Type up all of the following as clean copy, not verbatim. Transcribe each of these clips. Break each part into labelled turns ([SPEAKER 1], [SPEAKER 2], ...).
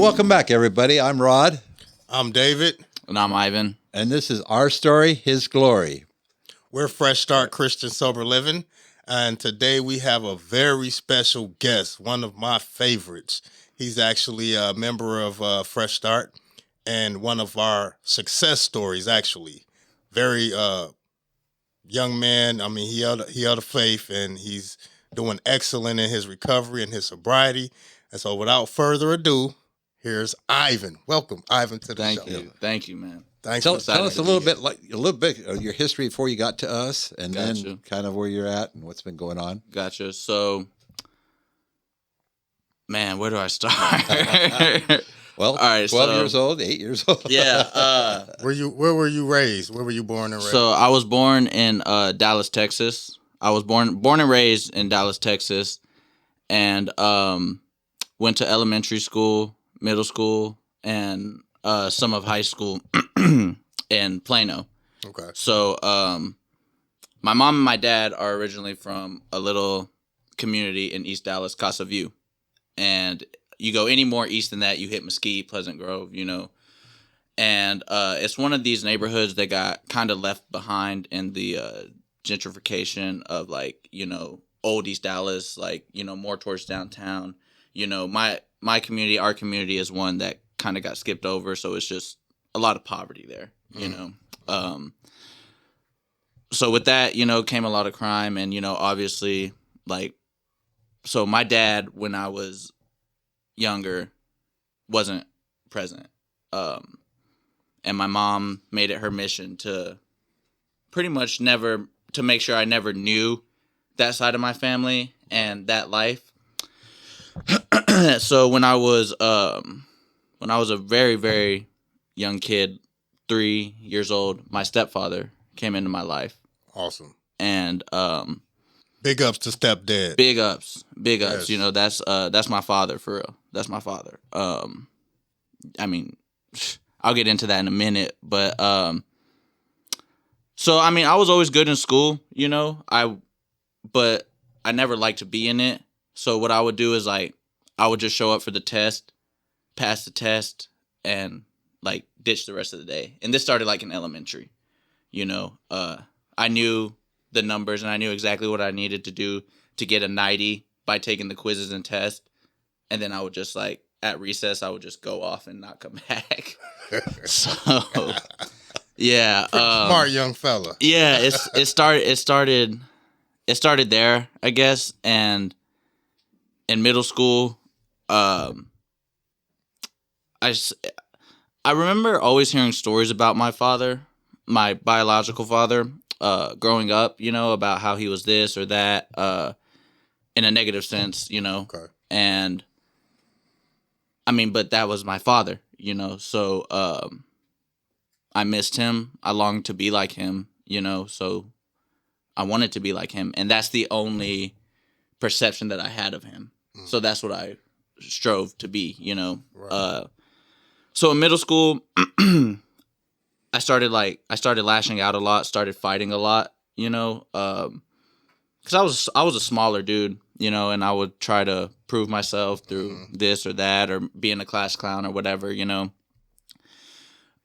[SPEAKER 1] welcome back, everybody. I'm Rod.
[SPEAKER 2] I'm David.
[SPEAKER 3] And I'm Ivan.
[SPEAKER 1] And this is Our Story, His Glory.
[SPEAKER 2] We're Fresh Start Christian Sober Living. And today we have a very special guest, one of my favorites. He's actually a member of Fresh Start and one of our success stories, actually. Very young man. I mean, he held a faith, and he's doing excellent in his recovery and his sobriety. And so without further ado, here's Ivan. Welcome, Ivan, to the show.
[SPEAKER 3] Thank you, man.
[SPEAKER 2] Thanks.
[SPEAKER 1] Tell us a little bit of your history before you got to us, and then kind of where you're at and what's been going on.
[SPEAKER 3] Gotcha. So, man, where do I start?
[SPEAKER 1] Well, all right, 12 years old, 8 years old.
[SPEAKER 3] Yeah.
[SPEAKER 2] Where were you raised? Where were you born and raised?
[SPEAKER 3] So I was born in Dallas, Texas. I was born and raised in Dallas, Texas, and went to elementary school, middle school, and some of high school in Plano.
[SPEAKER 2] Okay.
[SPEAKER 3] So my mom and my dad are originally from a little community in East Dallas, Casa View. And you go any more east than that, you hit Mesquite, Pleasant Grove, And it's one of these neighborhoods that got kind of left behind in the gentrification of, old East Dallas, more towards downtown. My community, our community is one that kind of got skipped over, so it's just a lot of poverty there, So with that, came a lot of crime, and, obviously, so my dad, when I was younger, wasn't present. And my mom made it her mission to pretty much to make sure I never knew that side of my family and that life. So when I was a very, very young kid, 3 years old, my stepfather came into my life.
[SPEAKER 2] Awesome.
[SPEAKER 3] And
[SPEAKER 2] big ups to stepdad.
[SPEAKER 3] Big ups.
[SPEAKER 2] Yes.
[SPEAKER 3] That's my father, for real. That's my father. I mean, I'll get into that in a minute, but so I mean, I was always good in school, but I never liked to be in it. So what I would do is I would just show up for the test, pass the test, and ditch the rest of the day. And this started in elementary, I knew the numbers and I knew exactly what I needed to do to get a 90 by taking the quizzes and tests. And then I would just at recess, I would just go off and not come back. So, yeah.
[SPEAKER 2] Smart young fella.
[SPEAKER 3] Yeah, it started there, I guess. And in middle school, I remember always hearing stories about my father, my biological father, growing up, about how he was this or that, in a negative sense,
[SPEAKER 2] Okay.
[SPEAKER 3] And I mean, but that was my father, so I missed him. I longed to be like him, so I wanted to be like him. And that's the only perception that I had of him. So that's what I strove to be,
[SPEAKER 2] Right.
[SPEAKER 3] So in middle school, I started lashing out a lot, started fighting a lot, because I was a smaller dude, and I would try to prove myself through this or that or being a class clown or whatever,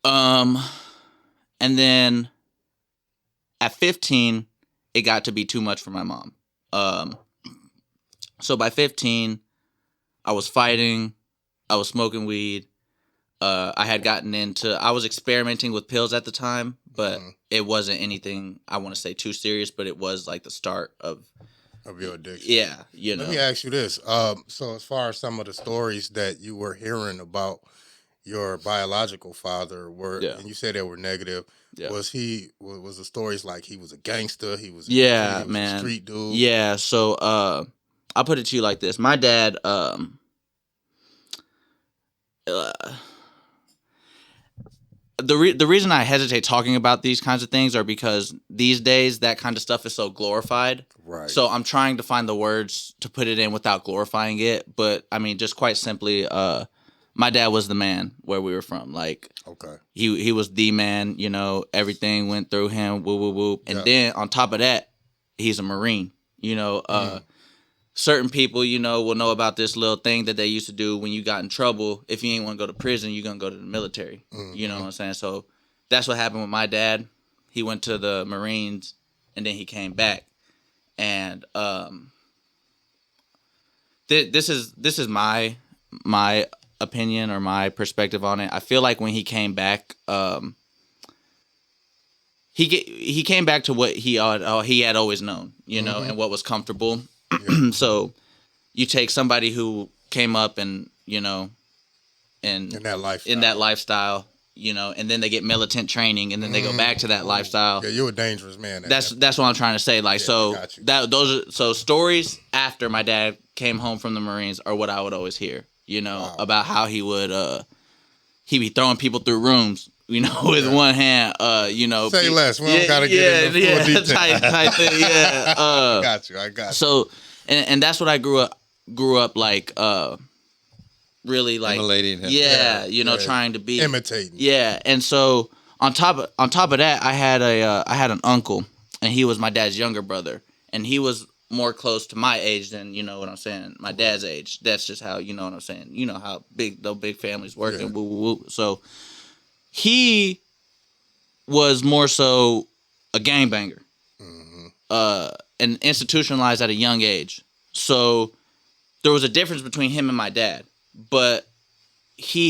[SPEAKER 3] And then at 15, it got to be too much for my mom. So by 15, I was fighting, I was smoking weed. I was experimenting with pills at the time, but it wasn't anything, I want to say, too serious, but it was the start of
[SPEAKER 2] your addiction.
[SPEAKER 3] Yeah,
[SPEAKER 2] Let me ask you this. So as far as some of the stories that you were hearing about your biological father and you said they were negative, was the stories he was a gangster, he was
[SPEAKER 3] man.
[SPEAKER 2] a street dude?
[SPEAKER 3] Yeah, so I'll put it to you like this. My dad the reason I hesitate talking about these kinds of things are because these days that kind of stuff is so glorified.
[SPEAKER 2] Right.
[SPEAKER 3] So I'm trying to find the words to put it in without glorifying it. But I mean, just quite simply, my dad was the man where we were from.
[SPEAKER 2] Okay.
[SPEAKER 3] He was the man, everything went through him, whoop, whoop, whoop. And then on top of that, he's a Marine, certain people, you know, will know about this little thing that they used to do when you got in trouble. If you ain't want to go to prison, you're going to go to the military. Mm-hmm. You know what I'm saying? So that's what happened with my dad. He went to the Marines and then he came back. And this is my opinion or my perspective on it. I feel like when he came back, he came back to what he had always known, you know, and what was comfortable. Yeah. So you take somebody who came up and, you know, in that lifestyle, you know, and then they get militant training and then they go back to that lifestyle.
[SPEAKER 2] Yeah, you're a dangerous man.
[SPEAKER 3] That's what I'm trying to say. Like, so stories after my dad came home from the Marines are what I would always hear, you know, about how he would, he'd be throwing people through rooms, you know, with one hand, you know.
[SPEAKER 2] Say less. We don't got to get into full detail.
[SPEAKER 3] Type thing, yeah.
[SPEAKER 2] I got you.
[SPEAKER 3] So, and that's what I grew up like, really like.
[SPEAKER 1] Emulating him.
[SPEAKER 3] Yeah, you know, trying to be.
[SPEAKER 2] Imitating.
[SPEAKER 3] Yeah, and so on top of that, I had an uncle, and he was my dad's younger brother, and he was more close to my age than, you know what I'm saying, my dad's age. That's just how, you know what I'm saying. You know how big families work and woo woo woo. So he was more so a gangbanger, and institutionalized at a young age. So there was a difference between him and my dad, but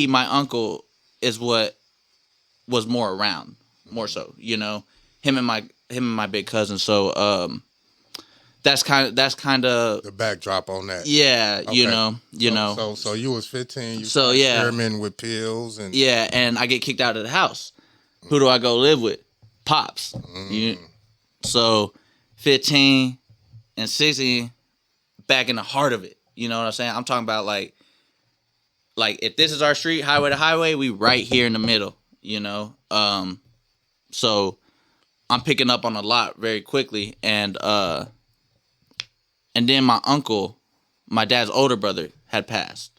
[SPEAKER 3] my uncle, is what was more around, more so, you know, him and my big cousin. So that's kind of
[SPEAKER 2] the backdrop on that.
[SPEAKER 3] Yeah, okay. you know.
[SPEAKER 2] So you was 15. You experimenting with pills and
[SPEAKER 3] and I get kicked out of the house. Who do I go live with? Pops. So 15 and 16, back in the heart of it. You know what I'm saying? I'm talking about like if this is our street, highway to highway, we right here in the middle. You know, so I'm picking up on a lot very quickly, and then my uncle, my dad's older brother, had passed.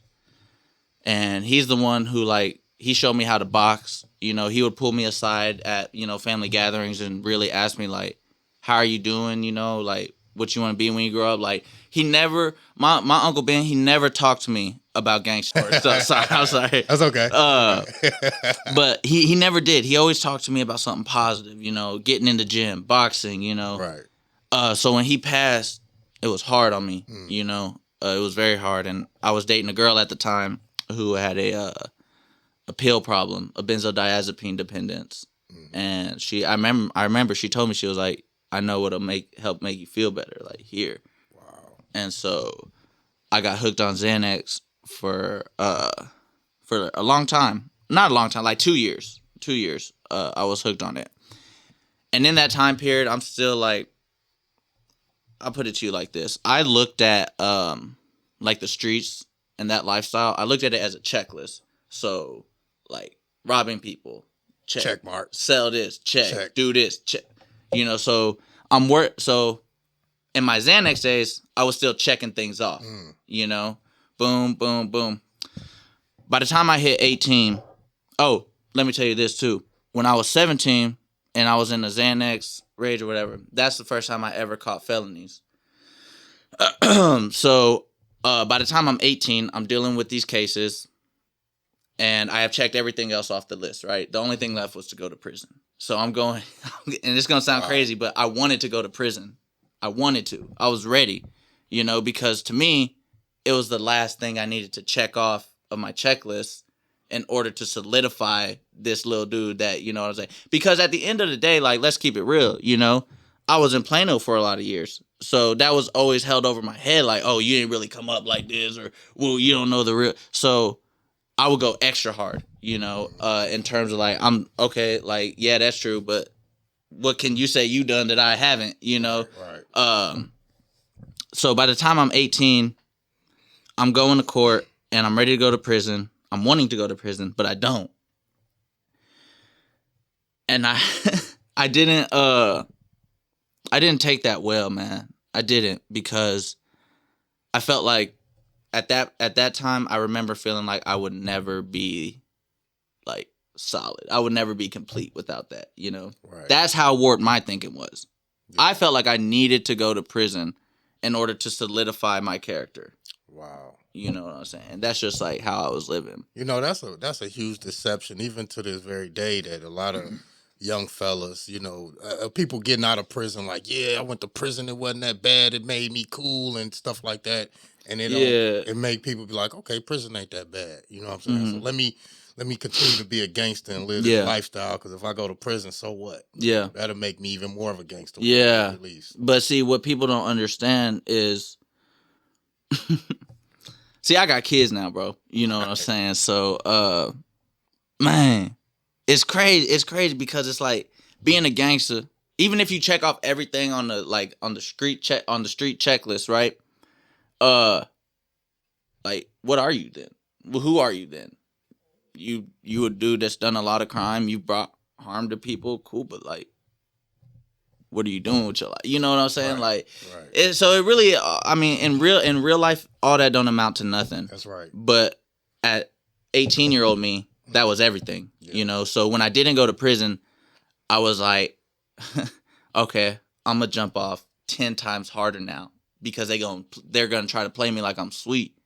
[SPEAKER 3] And he's the one who, like, he showed me how to box. You know, he would pull me aside at, you know, family gatherings and really ask me, like, how are you doing? You know, like, what you want to be when you grow up? Like, he never, my Uncle Ben, he never talked to me about gangster stuff. Sorry, I'm sorry.
[SPEAKER 2] That's okay.
[SPEAKER 3] But he never did. He always talked to me about something positive, you know, getting in the gym, boxing, you know.
[SPEAKER 2] Right.
[SPEAKER 3] So when he passed, it was hard on me, you know. It was very hard, and I was dating a girl at the time who had a pill problem, a benzodiazepine dependence, and I remember she told me, she was like, "I know what'll help make you feel better, like here."
[SPEAKER 2] Wow.
[SPEAKER 3] And so I got hooked on Xanax for a long time, not a long time, like 2 years. 2 years, I was hooked on it, and in that time period, I'm still like. I'll put it to you like this. I looked at like the streets and that lifestyle. I looked at it as a checklist. So like robbing people, check
[SPEAKER 2] mark.
[SPEAKER 3] Sell this,
[SPEAKER 2] check.
[SPEAKER 3] Do this, check. You know, so so in my Xanax days, I was still checking things off. You know, boom, boom, boom. By the time I hit 18, oh, let me tell you this too. When I was 17 and I was in the Xanax rage or whatever, that's the first time I ever caught felonies. So by the time I'm 18, I'm dealing with these cases, and I have checked everything else off the list, right? The only thing left was to go to prison. So I'm going, and it's going to sound crazy, but I wanted to go to prison. I wanted to. I was ready, you know, because to me, it was the last thing I needed to check off of my checklist in order to solidify this little dude that, you know what I'm saying? Because at the end of the day, like, let's keep it real, you know? I was in Plano for a lot of years. So that was always held over my head, like, oh, you didn't really come up like this, or, well, you don't know the real. So I would go extra hard, you know, in terms of like, I'm, okay, like, yeah, that's true, but what can you say you done that I haven't, you know?
[SPEAKER 2] Right.
[SPEAKER 3] So by the time I'm 18, I'm going to court, and I'm ready to go to prison. I'm wanting to go to prison, but I don't. And I didn't take that well, man. I didn't, because I felt like at that time, I remember feeling like I would never be like solid. I would never be complete without that, you know?
[SPEAKER 2] Right.
[SPEAKER 3] That's how warped my thinking was. Yeah. I felt like I needed to go to prison in order to solidify my character.
[SPEAKER 2] Wow.
[SPEAKER 3] You know what I'm saying? And that's just like how I was living.
[SPEAKER 2] You know, that's a huge deception, even to this very day, that a lot of young fellas, you know, people getting out of prison, like, yeah, I went to prison, it wasn't that bad, it made me cool and stuff like that, and it make people be like, okay, prison ain't that bad, you know what I'm saying? So let me continue to be a gangster and live this lifestyle, because if I go to prison, so what?
[SPEAKER 3] Yeah,
[SPEAKER 2] that'll make me even more of a gangster.
[SPEAKER 3] Yeah,
[SPEAKER 2] at least.
[SPEAKER 3] But see, what people don't understand is. See, I got kids now, bro. You know what I'm saying? So, man, it's crazy. It's crazy because it's like being a gangster. Even if you check off everything on the street checklist, right? Like, what are you then? Well, who are you then? You a dude that's done a lot of crime. You brought harm to people. Cool, but like, what are you doing with your life? You know what I'm saying?
[SPEAKER 2] Right,
[SPEAKER 3] like, so it really, I mean, in real life, all that don't amount to nothing.
[SPEAKER 2] That's right.
[SPEAKER 3] But at 18-year-old me, that was everything. Yeah. You know, so when I didn't go to prison, I was like, okay, I'm gonna jump off 10 times harder now because they're gonna try to play me like I'm sweet,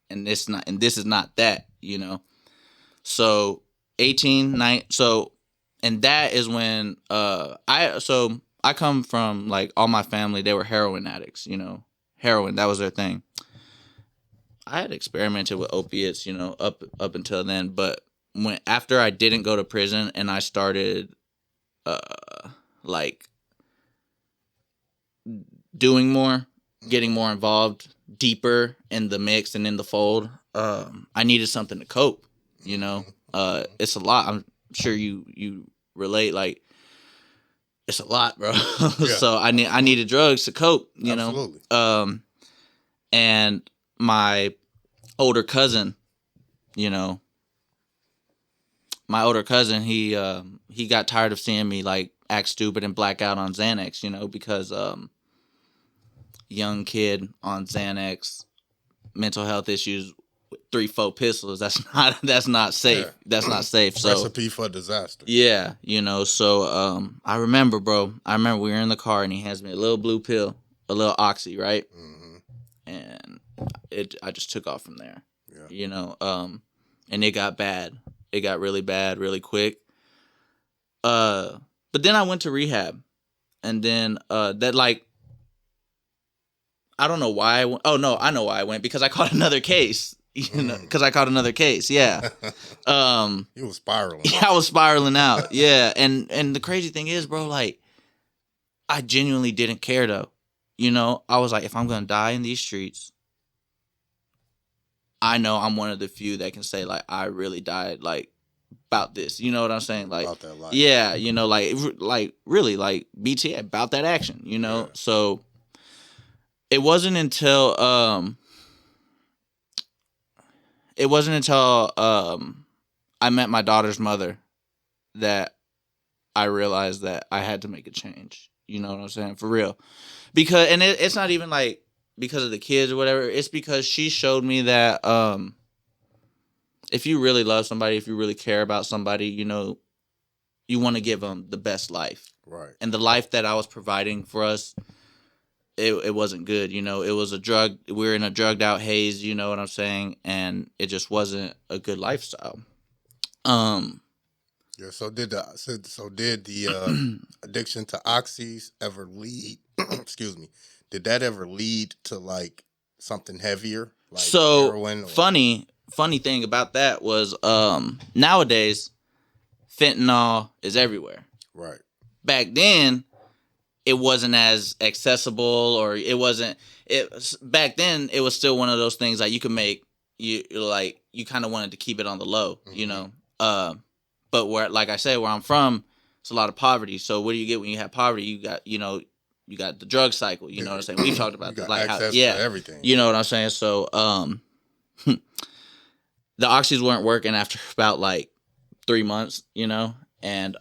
[SPEAKER 3] and this is not that. You know, so 18, and that is when I come from, like, all my family, they were heroin addicts, you know. Heroin, that was their thing. I had experimented with opiates, you know, up until then, but after I didn't go to prison and I started like doing more, getting more involved, deeper in the mix and in the fold, I needed something to cope, you know. It's a lot. I'm sure you relate, like, it's a lot, bro. Yeah. So I needed drugs to cope, you
[SPEAKER 2] Absolutely.
[SPEAKER 3] know. And my older cousin, you know, he got tired of seeing me like act stupid and black out on Xanax, you know, because young kid on Xanax, mental health issues, 3-4 pistols. That's not safe. Yeah. That's not safe. So
[SPEAKER 2] recipe for disaster.
[SPEAKER 3] Yeah, you know. So I remember we were in the car and he hands me a little blue pill, a little oxy, right? Mm-hmm. And I just took off from there. Yeah. You know. And it got bad. It got really bad, really quick. But then I went to rehab, and then that, like, I don't know why I went. Oh no, I know why I went, because I caught another case. You know, because I caught another case. Yeah.
[SPEAKER 2] You were spiraling.
[SPEAKER 3] Yeah, I was spiraling out. Yeah, and the crazy thing is, bro, like, I genuinely didn't care though. You know, I was like, if I'm gonna die in these streets, I know I'm one of the few that can say, like, I really died, like, about this. You know what I'm saying? Like,
[SPEAKER 2] about that life.
[SPEAKER 3] Yeah, you know, like really, like, BTA, about that action. You know, yeah. So it wasn't until I met my daughter's mother that I realized that I had to make a change. You know what I'm saying? For real. Because, and it's not even like because of the kids or whatever. It's because she showed me that if you really love somebody, if you really care about somebody, you know, you want to give them the best life.
[SPEAKER 2] Right.
[SPEAKER 3] And the life that I was providing for us, it wasn't good, you know. It was we were in a drugged out haze, you know what I'm saying, and it just wasn't a good lifestyle.
[SPEAKER 2] Yeah. So did the addiction to oxys ever lead? Excuse me. Did that ever lead to, like, something heavier, like heroin? Or...
[SPEAKER 3] Funny thing about that was nowadays fentanyl is everywhere.
[SPEAKER 2] Right.
[SPEAKER 3] Back then, it wasn't as accessible, or back then it was still one of those things like you could make, you kind of wanted to keep it on the low, mm-hmm. you know. But where, like I said, where I'm from, it's a lot of poverty. So what do you get when you have poverty? You got the drug cycle, you know what I'm saying? We've talked about that, like
[SPEAKER 2] access to everything.
[SPEAKER 3] You know what I'm saying? So the oxys weren't working after about like 3 months, you know, and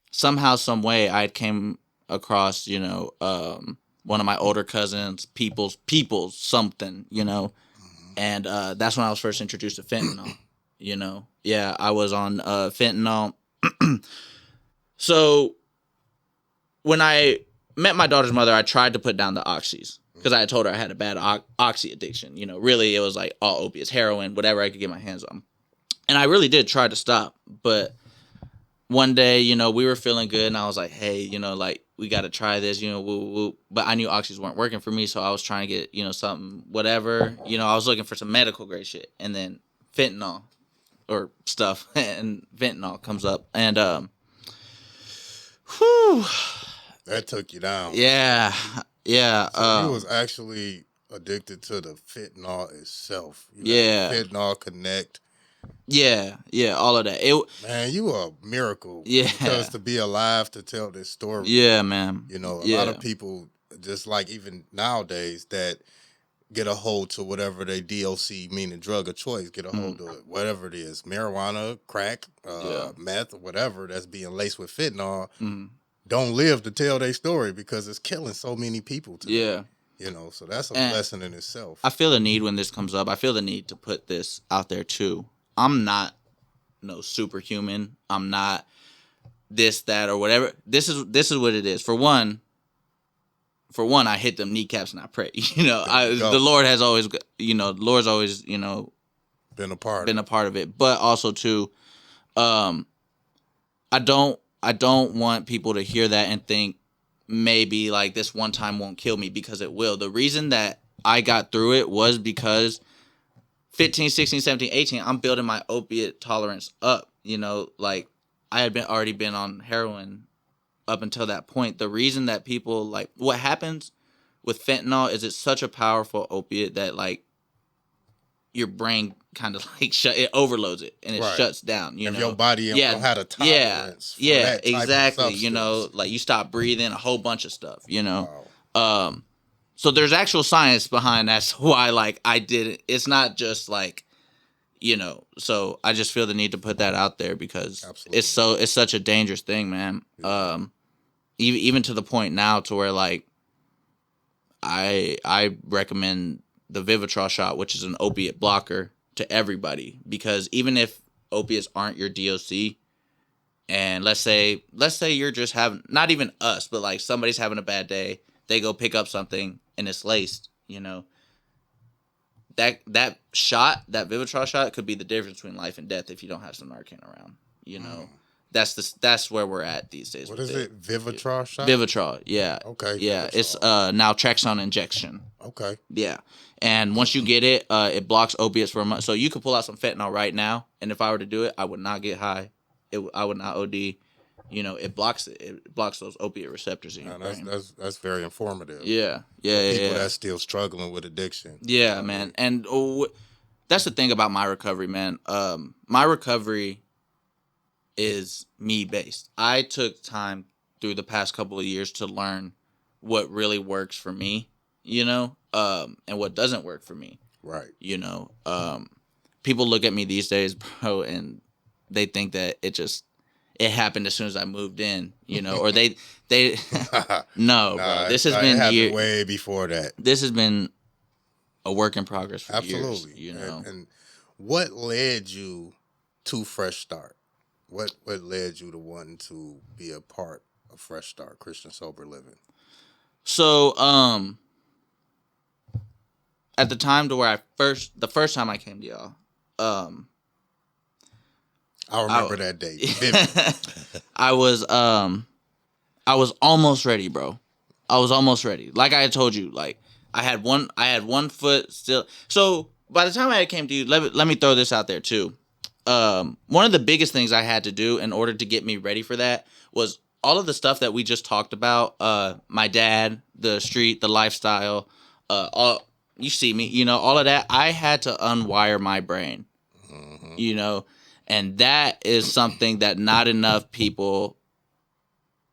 [SPEAKER 3] somehow, some way, I came across, you know, one of my older cousins, people's something, you know, and that's when I was first introduced to fentanyl, you know. Yeah, I was on fentanyl. So when I met my daughter's mother, I tried to put down the oxys, because I had told her I had a bad oxy addiction. You know, really it was like all opiates, heroin, whatever I could get my hands on. And I really did try to stop. But one day, you know, we were feeling good and I was like, hey, you know, like we got to try this, you know, woo. But I knew oxys weren't working for me. So I was trying to get, you know, something, whatever, you know, I was looking for some medical grade shit. And then fentanyl or stuff and fentanyl comes up. And, whew.
[SPEAKER 2] That took you down.
[SPEAKER 3] Yeah. Yeah.
[SPEAKER 2] So he was actually addicted to the fentanyl itself. Fentanyl Connect.
[SPEAKER 3] Yeah. All of that.
[SPEAKER 2] Man, you are a miracle.
[SPEAKER 3] Yeah.
[SPEAKER 2] Because to be alive to tell this story.
[SPEAKER 3] Yeah, man.
[SPEAKER 2] You know, a lot of people, just like even nowadays, that get a hold to whatever they DOC, meaning drug of choice, get a hold to it, whatever it is, marijuana, crack, meth, or whatever that's being laced with fentanyl. Don't live to tell their story because it's killing so many people today. Yeah. You know, so that's a lesson in itself.
[SPEAKER 3] I feel the need when this comes up. I feel the need to put this out there too. I'm not no superhuman. I'm not this, that, or whatever. This is what it is. For one, I hit them kneecaps and I pray. You know, the Lord has always, you know, the Lord's always, you know,
[SPEAKER 2] been a part
[SPEAKER 3] of it. But also too, I don't want people to hear that and think maybe like this one time won't kill me, because it will. The reason that I got through it was because 15, 16, 17, 18, I'm building my opiate tolerance up. You know, like I had already been on heroin up until that point. The reason that people like what happens with fentanyl is it's such a powerful opiate that like your brain kind of like it overloads it and it shuts down. You know,
[SPEAKER 2] your body don't have a tolerance.
[SPEAKER 3] Yeah, exactly. You know, like you stop breathing, a whole bunch of stuff. You know, so there's actual science behind that's why like I did it. It's not just like, you know. So I just feel the need to put that out there because it's such a dangerous thing, man. Yeah. Even to the point now to where like I recommend the Vivitrol shot, which is an opiate blocker, to everybody, because even if opiates aren't your DOC, and let's say you're just having, not even us, but like somebody's having a bad day, they go pick up something and it's laced, you know, that shot, that Vivitrol shot could be the difference between life and death if you don't have some Narcan around, you know. That's where we're at these days.
[SPEAKER 2] What is it? Vivitrol shot?
[SPEAKER 3] Vivitrol, yeah.
[SPEAKER 2] Okay.
[SPEAKER 3] Yeah,
[SPEAKER 2] Vivitrol.
[SPEAKER 3] it's naltrexone injection.
[SPEAKER 2] Okay.
[SPEAKER 3] Yeah. And once you get it, it blocks opiates for a month. So you could pull out some fentanyl right now, and if I were to do it, I would not get high. I would not OD. You know, it blocks it. It blocks those opiate receptors in your brain.
[SPEAKER 2] That's very informative.
[SPEAKER 3] Yeah.
[SPEAKER 2] People that's still struggling with addiction.
[SPEAKER 3] Yeah, man. And that's the thing about my recovery, man. My recovery is me based. I took time through the past couple of years to learn what really works for me, you know, and what doesn't work for me.
[SPEAKER 2] Right.
[SPEAKER 3] You know, people look at me these days, bro, and they think that it happened as soon as I moved in, you know, or they no, bro. This has been
[SPEAKER 2] way before that.
[SPEAKER 3] This has been a work in progress for
[SPEAKER 2] Absolutely.
[SPEAKER 3] years, you know.
[SPEAKER 2] And what led you to Fresh Start? What led you to wanting to be a part of Fresh Start, Christian Sober Living?
[SPEAKER 3] So, at the time to where the first time I came to y'all,
[SPEAKER 2] I remember that day.
[SPEAKER 3] I was almost ready, bro. I was almost ready. Like I had told you, like I had one foot still. So by the time I came to you, let me throw this out there too. One of the biggest things I had to do in order to get me ready for that was all of the stuff that we just talked about. My dad, the street, the lifestyle, all you see me, you know, all of that. I had to unwire my brain, you know, and that is something that not enough people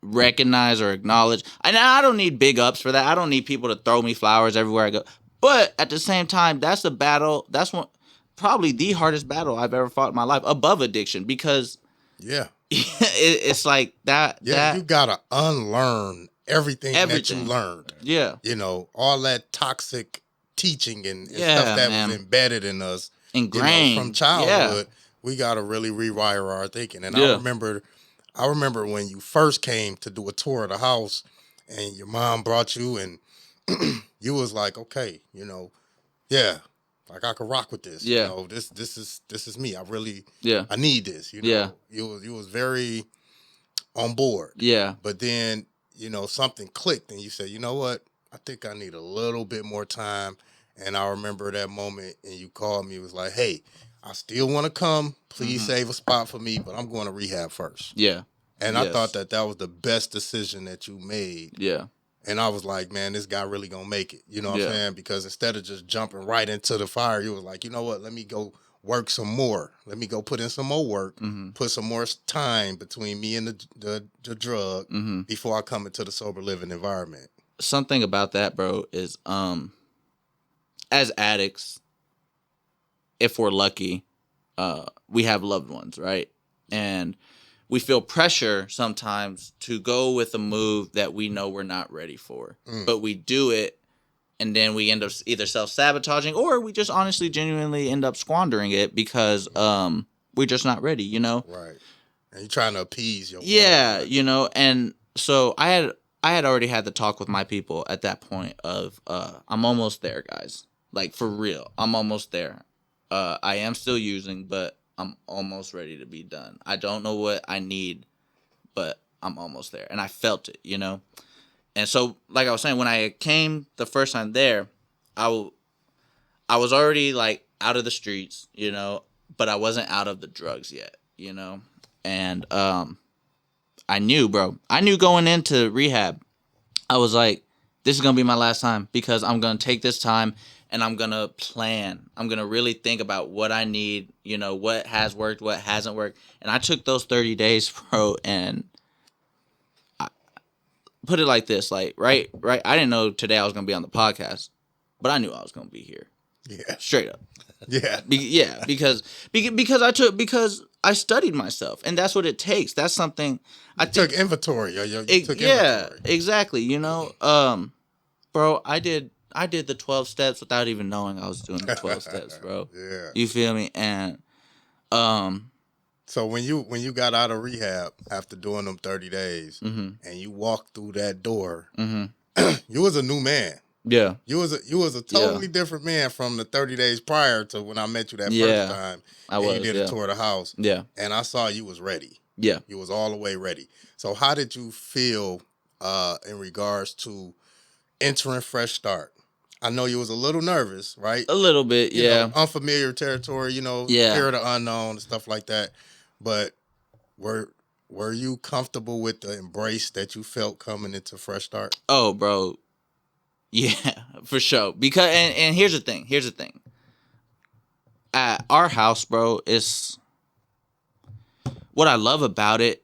[SPEAKER 3] recognize or acknowledge. And I don't need big ups for that. I don't need people to throw me flowers everywhere I go. But at the same time, that's a battle. That's probably the hardest battle I've ever fought in my life, above addiction, because it's like that.
[SPEAKER 2] Yeah, you gotta unlearn everything that you learned.
[SPEAKER 3] Yeah,
[SPEAKER 2] you know, all that toxic teaching and stuff that was embedded in us,
[SPEAKER 3] ingrained,
[SPEAKER 2] you know, from childhood. Yeah. We gotta really rewire our thinking. And I remember when you first came to do a tour of the house, and your mom brought you and you was like, okay, you know, yeah, like I could rock with this.
[SPEAKER 3] Yeah.
[SPEAKER 2] You know, this is me.
[SPEAKER 3] Yeah.
[SPEAKER 2] I need this. You know,
[SPEAKER 3] Yeah.
[SPEAKER 2] you was very on board.
[SPEAKER 3] Yeah.
[SPEAKER 2] But then, you know, something clicked and you said, you know what? I think I need a little bit more time. And I remember that moment and you called me. It was like, hey, I still want to come. Please save a spot for me, but I'm going to rehab first.
[SPEAKER 3] Yeah.
[SPEAKER 2] And I thought that was the best decision that you made.
[SPEAKER 3] Yeah.
[SPEAKER 2] And I was like, man, this guy really going to make it. You know what I'm saying? Because instead of just jumping right into the fire, you was like, you know what? Let me go work some more. Let me go put in some more work, put some more time between me and the drug before I come into the sober living environment.
[SPEAKER 3] Something about that, bro, is as addicts, if we're lucky, we have loved ones, right? And we feel pressure sometimes to go with a move that we know we're not ready for. But we do it, and then we end up either self-sabotaging or we just honestly, genuinely end up squandering it because we're just not ready, you know?
[SPEAKER 2] Right. And you're trying to appease your
[SPEAKER 3] Yeah,
[SPEAKER 2] blood.
[SPEAKER 3] you know, and so I had already had the talk with my people at that point of I'm almost there, guys. Like, for real, I'm almost there. I am still using, but I'm almost ready to be done. I don't know what I need, but I'm almost there. And I felt it, you know? And so, like I was saying, when I came the first time there, I was already, like, out of the streets, you know? But I wasn't out of the drugs yet, you know? And I knew, bro. I knew going into rehab, I was like, this is going to be my last time because I'm going to take this time and I'm going to plan. I'm going to really think about what I need, you know, what has worked, what hasn't worked. And I took those 30 days, bro, and I put it like this, like, right. I didn't know today I was going to be on the podcast, but I knew I was going to be here.
[SPEAKER 2] Yeah.
[SPEAKER 3] Straight up.
[SPEAKER 2] Yeah.
[SPEAKER 3] Because I studied myself, and that's what it takes. That's something I
[SPEAKER 2] took inventory. Took
[SPEAKER 3] inventory. Exactly. You know, bro, I did the 12 steps without even knowing I was doing the 12 steps, bro.
[SPEAKER 2] Yeah.
[SPEAKER 3] You feel me? And
[SPEAKER 2] so when you got out of rehab after doing them 30 days and you walked through that door, you was a new man.
[SPEAKER 3] Yeah.
[SPEAKER 2] You was a totally different man from the 30 days prior to when I met you that first time. You did a tour of the house.
[SPEAKER 3] Yeah.
[SPEAKER 2] And I saw you was ready.
[SPEAKER 3] Yeah.
[SPEAKER 2] You was all the way ready. So how did you feel in regards to entering Fresh Start? I know you was a little nervous, right?
[SPEAKER 3] A little bit,
[SPEAKER 2] you know, unfamiliar territory, you know, fear of the unknown and stuff like that. But were you comfortable with the embrace that you felt coming into Fresh Start?
[SPEAKER 3] Oh, bro. Yeah, for sure. Because and here's the thing. At our house, bro, is what I love about it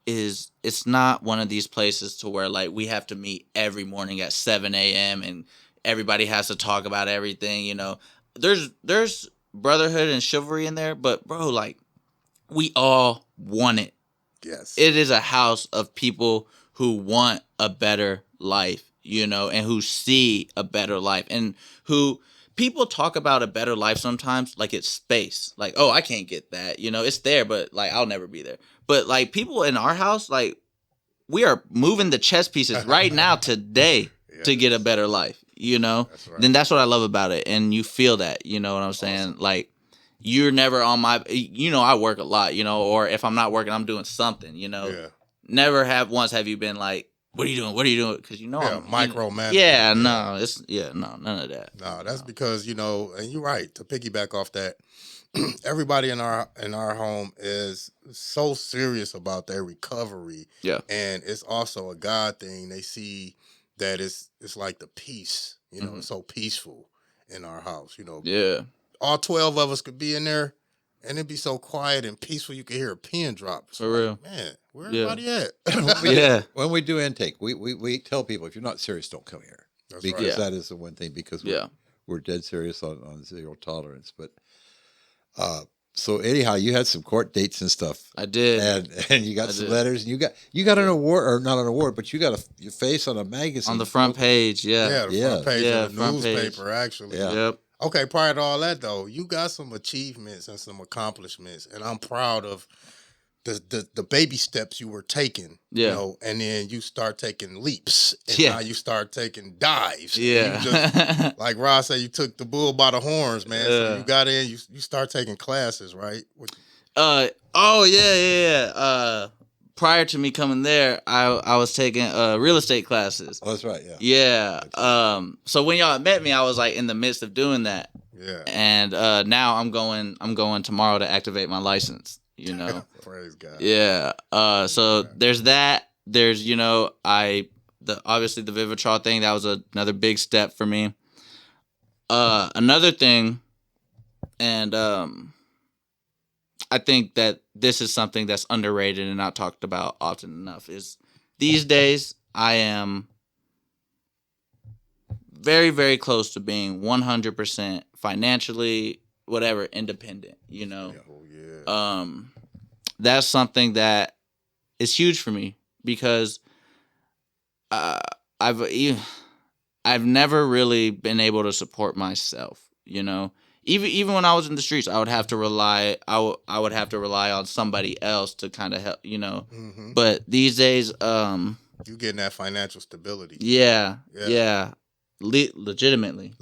[SPEAKER 3] is it's not one of these places to where like we have to meet every morning at 7 a.m. and everybody has to talk about everything, you know. There's brotherhood and chivalry in there, but bro, like we all want it.
[SPEAKER 2] Yes.
[SPEAKER 3] It is a house of people who want a better life, you know, and who see a better life, and who people talk about a better life sometimes like it's space. Like, oh, I can't get that, you know, it's there, but like I'll never be there. But like people in our house, like we are moving the chess pieces right now today to get a better life, you know.
[SPEAKER 2] That's right.
[SPEAKER 3] Then that's what I love about it, and you feel that, you know what I'm saying? Awesome. Like you're never on my, you know, I work a lot, you know, or if I'm not working, I'm doing something, you know.
[SPEAKER 2] Yeah.
[SPEAKER 3] Never have you been like, what are you doing? Because you know,
[SPEAKER 2] micromanagement.
[SPEAKER 3] Yeah, no, none of that.
[SPEAKER 2] No, that's because, you know, and you're right, to piggyback off that, everybody in our home is so serious about their recovery.
[SPEAKER 3] Yeah.
[SPEAKER 2] And it's also a God thing. They see that it's like the peace, you know, it's so peaceful in our house, you know.
[SPEAKER 3] Yeah.
[SPEAKER 2] All 12 of us could be in there and it'd be so quiet and peaceful you could hear a pin drop.
[SPEAKER 3] It's For real.
[SPEAKER 2] Man, where everybody at?
[SPEAKER 3] Yeah.
[SPEAKER 1] When we do intake, we tell people, if you're not serious, don't come here.
[SPEAKER 2] That's
[SPEAKER 1] because
[SPEAKER 2] right.
[SPEAKER 1] that is the one thing, because we're dead serious on zero tolerance. But so anyhow, you had some court dates and stuff.
[SPEAKER 3] I did.
[SPEAKER 1] And you got some letters, and you got an award, or not an award, but you got your face on a magazine.
[SPEAKER 3] On the front page,
[SPEAKER 2] Yeah, the front page of the
[SPEAKER 3] front
[SPEAKER 2] newspaper,
[SPEAKER 3] page.
[SPEAKER 2] actually.
[SPEAKER 1] Yeah.
[SPEAKER 3] Yep.
[SPEAKER 2] Okay, prior to all that, though, you got some achievements and some accomplishments, and I'm proud of the baby steps you were taking,
[SPEAKER 3] Yeah.
[SPEAKER 2] you know, and then you start taking leaps, and
[SPEAKER 3] Yeah.
[SPEAKER 2] now you start taking dives.
[SPEAKER 3] Yeah.
[SPEAKER 2] And you just, like Ross said, you took the bull by the horns, man. So
[SPEAKER 3] Yeah.
[SPEAKER 2] you got in, you start taking classes, right?
[SPEAKER 3] Oh yeah. Prior to me coming there, I was taking real estate classes.
[SPEAKER 1] Oh, that's right. Yeah.
[SPEAKER 3] Yeah. So when y'all met me, I was like in the midst of doing that.
[SPEAKER 2] Yeah.
[SPEAKER 3] And now I'm going tomorrow to activate my license, you know.
[SPEAKER 2] Praise God.
[SPEAKER 3] Yeah. So there's that. There's, you know, obviously the Vivitrol thing, that was another big step for me. Another thing, and I think that this is something that's underrated and not talked about often enough, is these days I am very, very close to being 100% financially, whatever, independent, you know.
[SPEAKER 2] Oh, yeah.
[SPEAKER 3] That's something that is huge for me because I've never really been able to support myself, you know. Even when I was in the streets, I would have to rely on somebody else to kind of help, you know.
[SPEAKER 2] Mm-hmm.
[SPEAKER 3] But these days,
[SPEAKER 2] you getting that financial stability.
[SPEAKER 3] Yeah. Legitimately.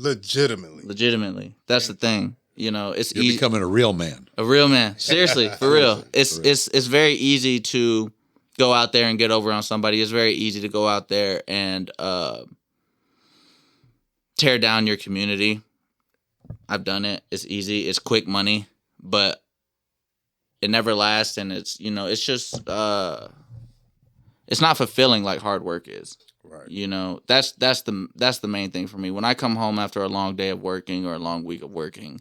[SPEAKER 3] That's the thing. You know, it's
[SPEAKER 1] You're becoming a real man.
[SPEAKER 3] A real man. Seriously, for real. It's very easy to go out there and get over on somebody. It's very easy to go out there and tear down your community. I've done it. It's easy. It's quick money, but it never lasts, and it's, you know, it's just it's not fulfilling like hard work is.
[SPEAKER 2] Right.
[SPEAKER 3] You know, that's the main thing for me. When I come home after a long day of working or a long week of working,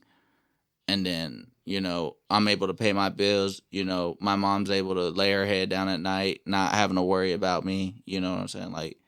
[SPEAKER 3] and then, you know, I'm able to pay my bills, you know, my mom's able to lay her head down at night, not having to worry about me, you know what I'm saying? Like,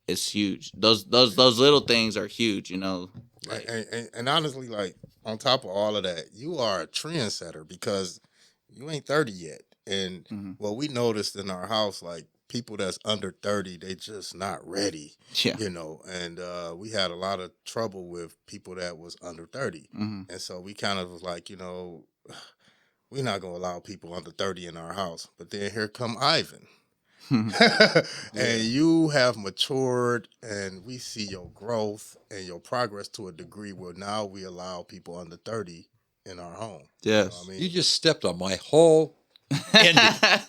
[SPEAKER 3] it's huge. Those little things are huge, you know. Like,
[SPEAKER 2] and honestly, like, on top of all of that, you are a trendsetter because you ain't 30 yet. And what we noticed in our house, like, people that's under 30, they just not ready.
[SPEAKER 3] Yeah.
[SPEAKER 2] You know, and we had a lot of trouble with people that was under 30.
[SPEAKER 3] Mm-hmm.
[SPEAKER 2] And so we kind of was like, you know, we're not going to allow people under 30 in our house. But then here come Ivan. And you have matured, and we see your growth and your progress to a degree where now we allow people under 30 in our home.
[SPEAKER 3] Yes.
[SPEAKER 2] You know what I mean?
[SPEAKER 1] You just stepped on my whole ending.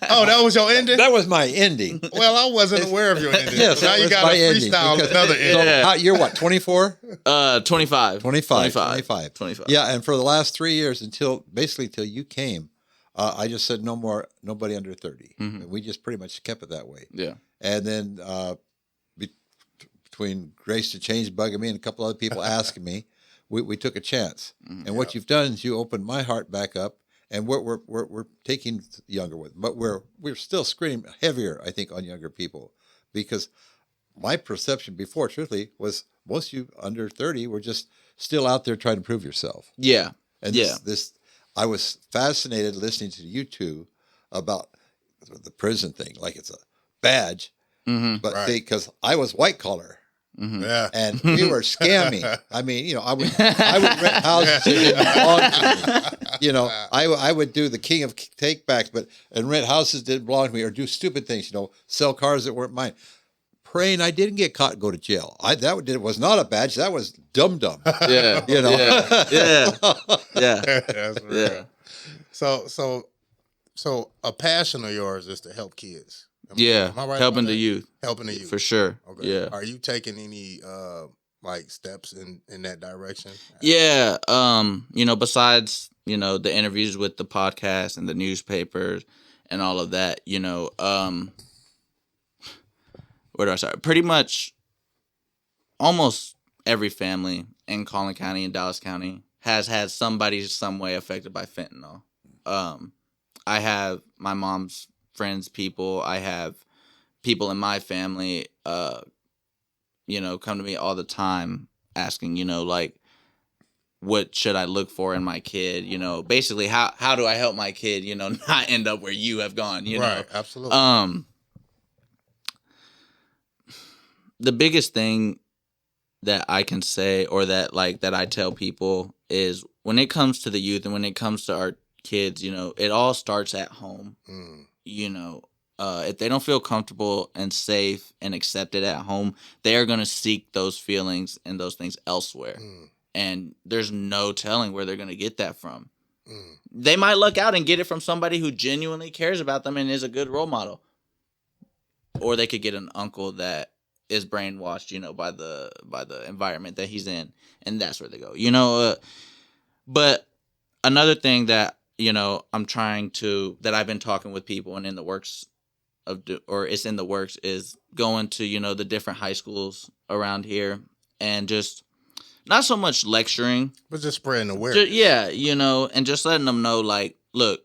[SPEAKER 2] Oh, that was your ending?
[SPEAKER 1] That was my ending.
[SPEAKER 2] Well, I wasn't aware of your ending.
[SPEAKER 1] Yes,
[SPEAKER 2] now
[SPEAKER 1] that
[SPEAKER 2] you
[SPEAKER 1] was
[SPEAKER 2] got
[SPEAKER 1] my
[SPEAKER 2] to
[SPEAKER 1] ending,
[SPEAKER 2] freestyle
[SPEAKER 1] because-
[SPEAKER 2] another ending.
[SPEAKER 3] Yeah.
[SPEAKER 1] You're what, 24?
[SPEAKER 3] 25.
[SPEAKER 1] 25.
[SPEAKER 3] 25.
[SPEAKER 1] Yeah, and for the last 3 years, until you came, I just said nobody under 30.
[SPEAKER 3] Mm-hmm.
[SPEAKER 1] And we just pretty much kept it that way.
[SPEAKER 3] Yeah.
[SPEAKER 1] And then between Grace to Change bugging me and a couple other people asking me, we took a chance. Mm-hmm. And what you've done is you opened my heart back up, and we're taking younger with, but we're still screening heavier, I think, on younger people, because my perception before, truthfully, was most of you under 30 were just still out there trying to prove yourself.
[SPEAKER 3] Yeah.
[SPEAKER 1] And this I was fascinated listening to you two about the prison thing, like it's a badge, but because I was white collar.
[SPEAKER 2] Mm-hmm. Yeah.
[SPEAKER 1] And we were scamming. I mean, you know, I would rent houses that didn't belong to me. You know, I would do the king of takebacks, and rent houses that didn't belong to me, or do stupid things. You know, sell cars that weren't mine. Praying I didn't get caught and go to jail. That was not a badge. That was dumb.
[SPEAKER 3] Yeah.
[SPEAKER 1] You know.
[SPEAKER 3] Yeah.
[SPEAKER 2] That's real.
[SPEAKER 3] Yeah.
[SPEAKER 2] So a passion of yours is to help kids.
[SPEAKER 3] Am
[SPEAKER 2] I right
[SPEAKER 3] helping
[SPEAKER 2] about
[SPEAKER 3] the
[SPEAKER 2] that?
[SPEAKER 3] youth.
[SPEAKER 2] Helping the youth.
[SPEAKER 3] For sure.
[SPEAKER 2] Okay.
[SPEAKER 3] Yeah.
[SPEAKER 2] Are you taking any like steps in that direction?
[SPEAKER 3] Yeah. You know, besides, you know, the interviews with the podcast and the newspapers and all of that, you know, where do I start? Pretty much almost every family in Collin County and Dallas County has had somebody some way affected by fentanyl. I have my mom's friends, people. I have people in my family, you know, come to me all the time asking, you know, like, what should I look for in my kid? You know, basically, how do I help my kid, you know, not end up where you have gone, you know?
[SPEAKER 2] Right, absolutely.
[SPEAKER 3] The biggest thing that I can say, or that I tell people, is when it comes to the youth and when it comes to kids, it all starts at home. You know, if they don't feel comfortable and safe and accepted at home, they are going to seek those feelings and those things elsewhere. And there's no telling where they're going to get that from. They might luck out and get it from somebody who genuinely cares about them and is a good role model. Or they could get an uncle that is brainwashed, by the environment that he's in, and that's where they go. But another thing that I'm trying to, that I've been talking with people and in the works it's in the works, is going to the different high schools around here and just not so much lecturing,
[SPEAKER 2] but just spreading awareness.
[SPEAKER 3] And just letting them know, like, look,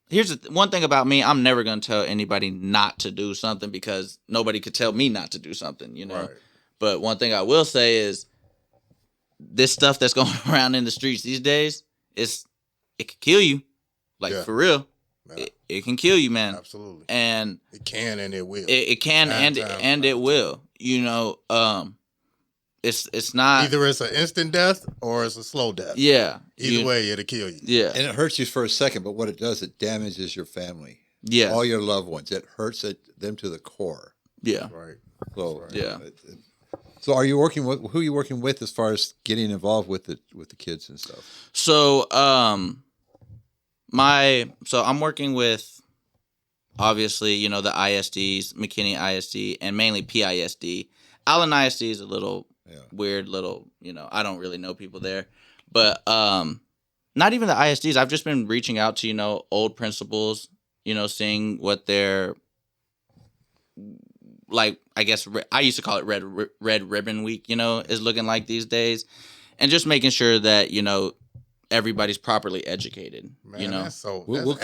[SPEAKER 3] here's one thing about me. I'm never going to tell anybody not to do something because nobody could tell me not to do something,
[SPEAKER 2] Right.
[SPEAKER 3] But one thing I will say is this stuff that's going around in the streets these days, it can kill you. Like, for real.
[SPEAKER 2] Yeah.
[SPEAKER 3] It can kill you, man.
[SPEAKER 2] Absolutely.
[SPEAKER 3] And
[SPEAKER 2] it can and it will.
[SPEAKER 3] It can and it will. It's not
[SPEAKER 2] either it's an instant death or it's a slow death.
[SPEAKER 3] Yeah.
[SPEAKER 2] Either way, it'll kill you.
[SPEAKER 3] Yeah.
[SPEAKER 1] And it hurts you for a second, but what it does, it damages your family.
[SPEAKER 3] Yeah.
[SPEAKER 1] All your loved ones. It hurts them to the core.
[SPEAKER 3] Yeah.
[SPEAKER 2] Right.
[SPEAKER 1] So
[SPEAKER 2] right.
[SPEAKER 3] Yeah.
[SPEAKER 1] So are you working with, who are you working with as far as getting involved with the kids and stuff?
[SPEAKER 3] So I'm working with, obviously, the ISDs, McKinney ISD, and mainly PISD. Allen ISD is a little weird, I don't really know people there. But not even the ISDs. I've just been reaching out to, old principals, seeing what their, like, I guess, I used to call it Red Ribbon Week, is looking like these days. And just making sure that, everybody's properly educated.
[SPEAKER 2] Man, that's
[SPEAKER 1] we'll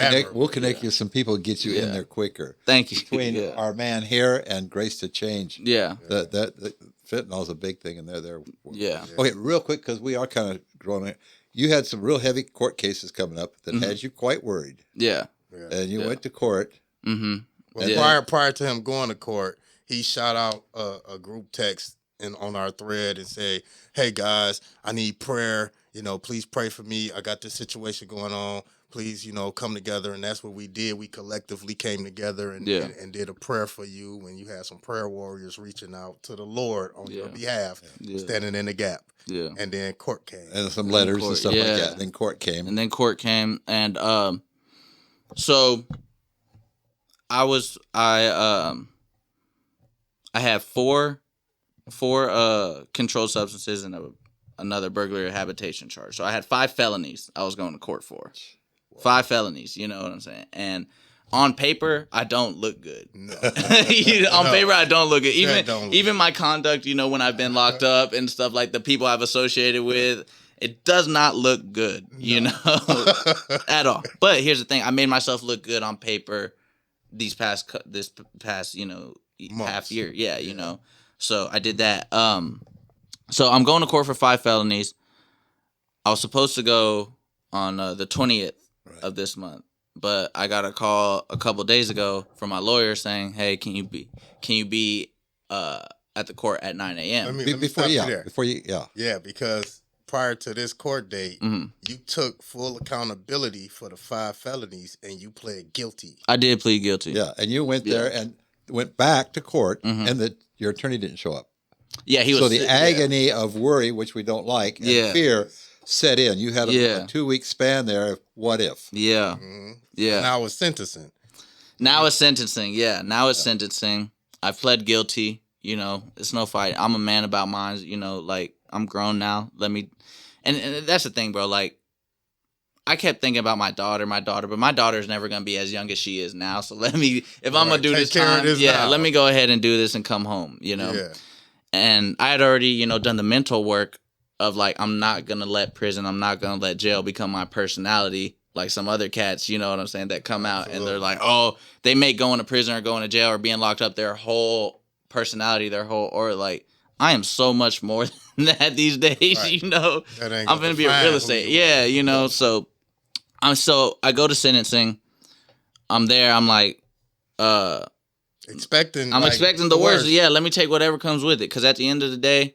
[SPEAKER 1] connect you with some people, get you in there quicker.
[SPEAKER 3] Thank you.
[SPEAKER 1] Between our man here and Grace to Change.
[SPEAKER 3] Yeah.
[SPEAKER 1] That fentanyl is a big thing, and they're there.
[SPEAKER 3] Yeah.
[SPEAKER 1] Okay, real quick, because we are kind of growing. You had some real heavy court cases coming up that had you quite worried.
[SPEAKER 3] Yeah.
[SPEAKER 1] And you went to court.
[SPEAKER 3] Mm-hmm.
[SPEAKER 2] Well, prior to him going to court, he shot out a group text on our thread and say, "Hey guys, I need prayer. Please pray for me. I got this situation going on. Please, come together." And that's what we did. We collectively came together and did a prayer for you when you had some prayer warriors reaching out to the Lord on your behalf, standing in the gap. Yeah. And then court came.
[SPEAKER 1] And some letters and stuff like that. And then court came.
[SPEAKER 3] And so I had four controlled substances and another burglary habitation charge. So I had 5 felonies I was going to court for. 5 felonies, you know what I'm saying? And on paper, I don't look good. No. Paper, I don't look good. Even my conduct, when I've been locked up and stuff, like the people I've associated with, it does not look good, at all. But here's the thing. I made myself look good on paper this past, half year. Yeah, So I did that. So I'm going to court for 5 felonies. I was supposed to go on the 20th of this month, but I got a call a couple days ago from my lawyer saying, "Hey, can you be at the court at 9 a.m.?"
[SPEAKER 2] Yeah, because prior to this court date, you took full accountability for the 5 felonies and you pled guilty.
[SPEAKER 3] I did plead guilty.
[SPEAKER 1] Yeah, and you went there and went back to court, and your attorney didn't show up.
[SPEAKER 3] Yeah, he was.
[SPEAKER 1] So the agony of worry, which we don't like, and fear set in. You had a 2-week span there of what if.
[SPEAKER 3] Yeah.
[SPEAKER 2] Mm-hmm.
[SPEAKER 3] Yeah.
[SPEAKER 2] Now it's sentencing.
[SPEAKER 3] Yeah. Now it's sentencing. I pled guilty. It's no fight. I'm a man about mine. Like, I'm grown now. And that's the thing, bro. Like, I kept thinking about my daughter, but my daughter's never going to be as young as she is now. So if I'm going to do this time, let me go ahead and do this and come home, Yeah. And I had already, done the mental work of, like, I'm not going to let prison, I'm not going to let jail become my personality like some other cats, you know what I'm saying, that come out and they're like, oh, they make going to prison or going to jail or being locked up their whole personality, or like, I am so much more than that these days,
[SPEAKER 2] Right.
[SPEAKER 3] I'm going to be a real estate. Yeah, so I go to sentencing. I'm there. I'm like,
[SPEAKER 2] expecting
[SPEAKER 3] the worst. Yeah, let me take whatever comes with it. Because at the end of the day,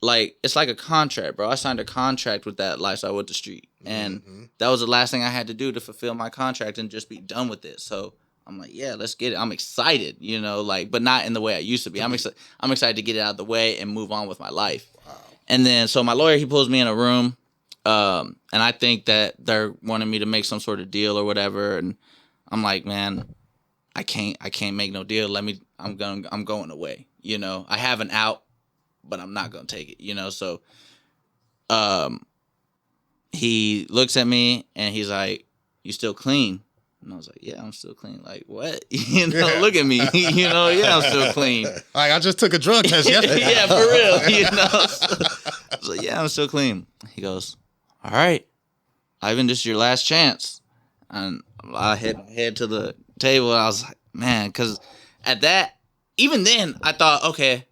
[SPEAKER 3] like it's like a contract, bro. I signed a contract with that lifestyle with the street, and that was the last thing I had to do to fulfill my contract and just be done with it. So I'm like, yeah, let's get it. I'm excited, you know, like, but not in the way I used to be. I'm excited to get it out of the way and move on with my life. Wow. And then, so my lawyer, he pulls me in a room, and I think that they're wanting me to make some sort of deal or whatever. And I'm like, man, I can't make no deal. I'm going away. You know, I have an out, but I'm not gonna take it. You know, so, he looks at me and he's like, "You still clean?" And I was like, "Yeah, I'm still clean." Like, what? You know, look at me. You know, yeah, I'm still clean.
[SPEAKER 2] Like, I just took a drug test yesterday.
[SPEAKER 3] Yeah, for real. You know, I was like, "Yeah, I'm still clean." He goes, "All right, Ivan, this is your last chance." And I hit my head to the table. And I was like, man, because at that, even then, I thought, okay,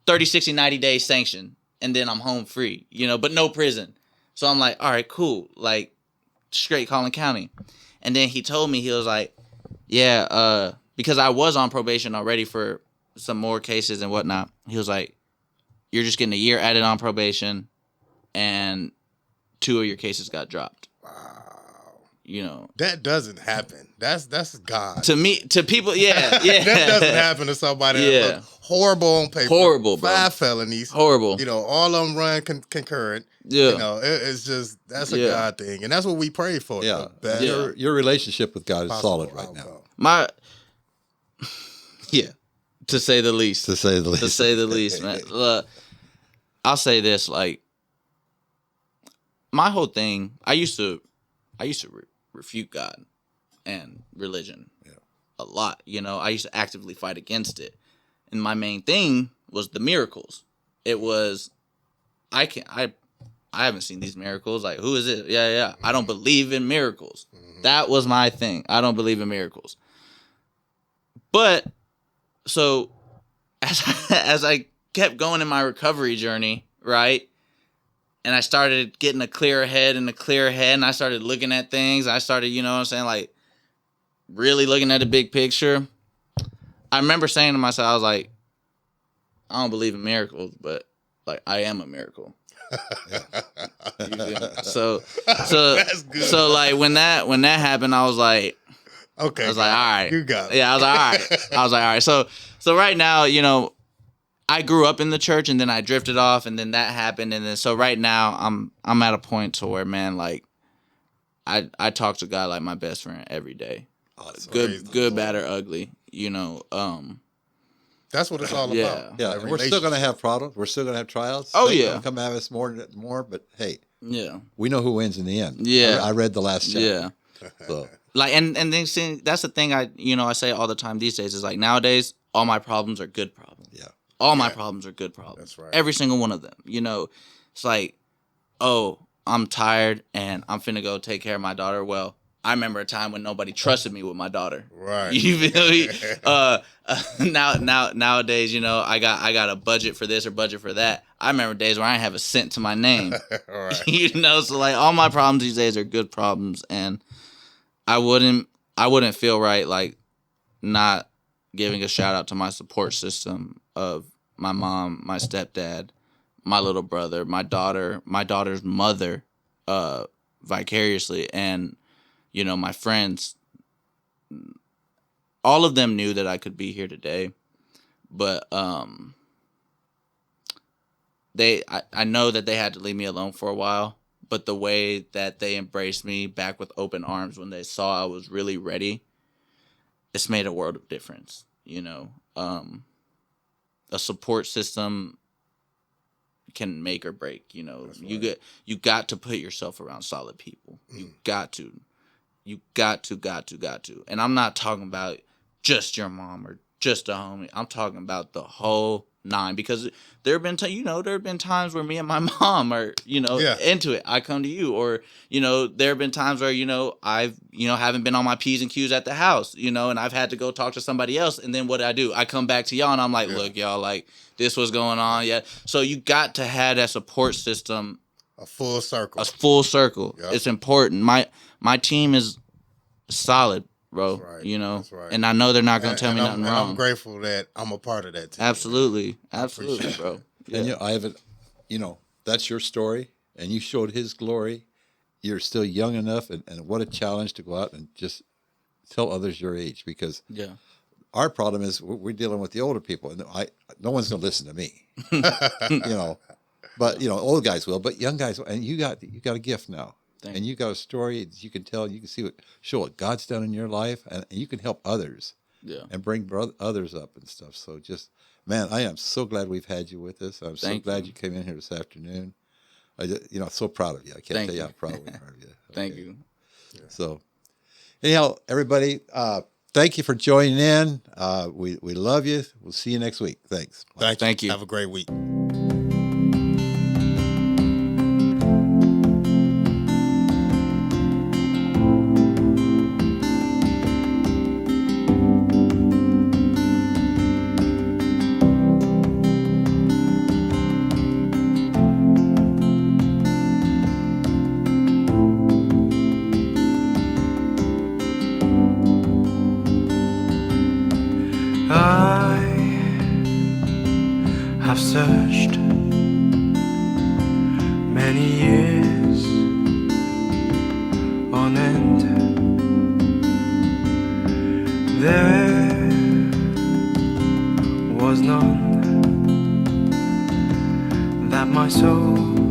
[SPEAKER 3] 30, 60, 90 days sanction, and then I'm home free, you know, but no prison. So I'm like, all right, cool, like straight Collin County. And then he told me, he was like, yeah, because I was on probation already for some more cases and whatnot. He was like, you're just getting a year added on probation, and 2 of your cases got dropped. You know,
[SPEAKER 2] that doesn't happen. That's God.
[SPEAKER 3] To me, to people, yeah.
[SPEAKER 2] That doesn't happen to somebody that looks horrible on paper.
[SPEAKER 3] Horrible, bro.
[SPEAKER 2] 5 felonies.
[SPEAKER 3] Horrible.
[SPEAKER 2] You know, all of them run concurrent.
[SPEAKER 3] Yeah.
[SPEAKER 2] You know, it's just, that's a God thing. And that's what we pray for.
[SPEAKER 1] Yeah.
[SPEAKER 2] Yeah.
[SPEAKER 1] Your relationship with God is solid right now.
[SPEAKER 3] To say the least.
[SPEAKER 1] To say the least.
[SPEAKER 3] To say the least, man. Look, I'll say this, like, my whole thing, I used to refute God and religion a lot. You know, I used to actively fight against it. And my main thing was the miracles. It was, I haven't seen these miracles. Like, who is it? Yeah. I don't believe in miracles. Mm-hmm. That was my thing. I don't believe in miracles. But, so, as I kept going in my recovery journey, right? And I started getting a clearer head, and I started looking at things. I started, you know what I'm saying, like, really looking at the big picture. I remember saying to myself, I was like, I don't believe in miracles, but, like, I am a miracle. You feel me? So that's good. So, like, when that happened, I was like,
[SPEAKER 2] okay,
[SPEAKER 3] I was like, all right.
[SPEAKER 2] You got it.
[SPEAKER 3] Yeah, I was like, all right. So right now, you know, I grew up in the church, and then I drifted off, and then that happened, and then so right now I'm at a point to where, man, like, I talk to God like my best friend every day.
[SPEAKER 2] Awesome.
[SPEAKER 3] Good, bad, or ugly. You know,
[SPEAKER 2] that's what it's all about.
[SPEAKER 1] Yeah, and we're still gonna have problems. We're still gonna have trials.
[SPEAKER 3] Oh,
[SPEAKER 1] Satan's
[SPEAKER 3] yeah,
[SPEAKER 1] gonna come at us more. But hey,
[SPEAKER 3] yeah,
[SPEAKER 1] we know who wins in the end.
[SPEAKER 3] Yeah,
[SPEAKER 1] I read the last chapter.
[SPEAKER 3] Yeah,
[SPEAKER 1] so
[SPEAKER 3] like, and then see, that's the thing I say all the time these days is, like, nowadays all my problems are good problems.
[SPEAKER 1] Yeah.
[SPEAKER 3] All my problems are good problems.
[SPEAKER 2] That's right.
[SPEAKER 3] Every single one of them. You know, it's like, oh, I'm tired and I'm finna go take care of my daughter. Well, I remember a time when nobody trusted me with my daughter.
[SPEAKER 2] Right.
[SPEAKER 3] You feel me? Nowadays, you know, I got a budget for this or budget for that. I remember days where I didn't have a cent to my name.
[SPEAKER 2] Right.
[SPEAKER 3] You know, so, like, all my problems these days are good problems, and I wouldn't feel right, like, not giving a shout out to my support system of my mom, my stepdad, my little brother, my daughter's mother, vicariously, and, you know, my friends. All of them knew that I could be here today, but I know that they had to leave me alone for a while, but the way that they embraced me back with open arms when they saw I was really ready, it's made a world of difference. You know, a support system can make or break. You know, right. You got to put yourself around solid people. You got to. And I'm not talking about just your mom or just a homie. I'm talking about the whole 9, because there have been times where me and my mom are, you know, into it. I come to you, or, you know, there have been times where, you know, I've, you know, haven't been on my P's and Q's at the house, you know, and I've had to go talk to somebody else. And then what do? I come back to y'all and I'm like, look, y'all, like, this was going on. Yeah. So you got to have that support system.
[SPEAKER 2] A full circle.
[SPEAKER 3] Yep. It's important. My team is solid, bro. That's right. You know, that's right. And I know they're not going to tell me nothing wrong.
[SPEAKER 2] I'm grateful that I'm a part of that team.
[SPEAKER 3] Absolutely, bro.
[SPEAKER 1] Yeah. And, you know, that's your story, and you showed His glory. You're still young enough, and what a challenge to go out and just tell others your age, because
[SPEAKER 3] Yeah.
[SPEAKER 1] our problem is we're dealing with the older people, and no one's going to listen to me, But old guys will, but young guys, and you got a gift now, and you got a story that you can tell. You can show what God's done in your life, and you can help others, and bring others up and stuff. So just, man, I am so glad we've had you with us. I'm so glad you came in here this afternoon. So proud of you. I can't tell you how proud we are of you.
[SPEAKER 3] Thank you.
[SPEAKER 1] Yeah. So, anyhow, everybody, thank you for joining in. We love you. We'll see you next week. Thanks.
[SPEAKER 2] Thank you. Have a great week.
[SPEAKER 4] I have searched many years on end. There was none that my soul